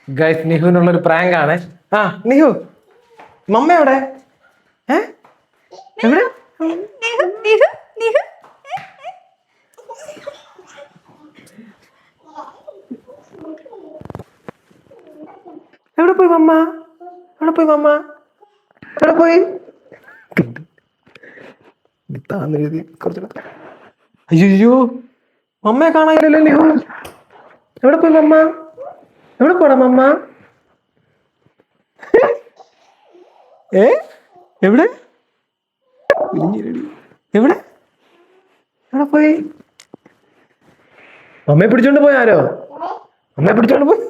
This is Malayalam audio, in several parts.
ഗൈസ് നിഹുവിനുള്ളൊരു പ്രാങ്ക് ആണ്. ആ നിഹു മമ്മ എവിടെ? എവിടെ എവിടെ പോയി മമ്മ? എവിടെ പോയി മമ്മ? എവിടെ പോയി? അയ്യോ മമ്മയെ കാണാനില്ലല്ലോ നിഹു. എവിടെ പോയി മമ്മ? എവിടെ പോടാ മമ്മ? എവിടെ എവിടെ എവിടെ പോയി? അമ്മയെ പിടിച്ചോണ്ട് പോയാരോ? അമ്മയെ പിടിച്ചോണ്ട് പോയി.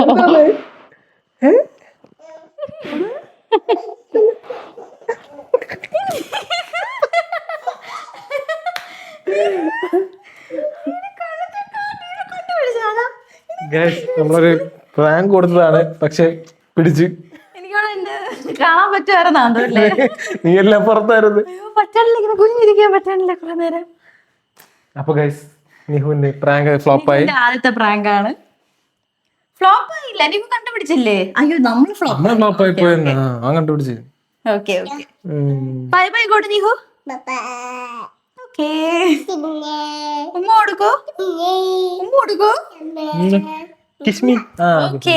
എന്താണ്? നമ്മളൊരു പ്രാങ്ക് കൊടുത്തതാണ്, പക്ഷെ പിടിച്ച്. കാണാൻ പറ്റുമായിരുന്നല്ലേ? നീ എല്ലാം പുറത്തായിരുന്നു. പറ്റാനില്ല, ഇങ്ങനെ കുഞ്ഞിരിക്കാൻ പറ്റാനില്ല കുറെ നേരം. അപ്പൊ ഗൈസ് നിഹുവിന്റെ പ്രാങ്ക് ഫ്ലോപ്പായി. ആദ്യത്തെ പ്രാങ്ക് ആണ്. ഫ്ലോപ്പ് ആയില്ല, നീ കണ്ടുപിടിച്ചില്ലേ? അയ്യോ നമ്മൾ ഫ്ലോപ്പായി പോയെന്നാ കണ്ടുപിടിച്ച്. ഓക്കെ ഓക്കെ, ബൈ ബൈ ഗോഡ് നിഹു. ഓക്കേ, ഉമ്മ കൊടുക്കോ? ഉമ്മ കൊടുക്കോ? കിസ്മി. ഓക്കേ.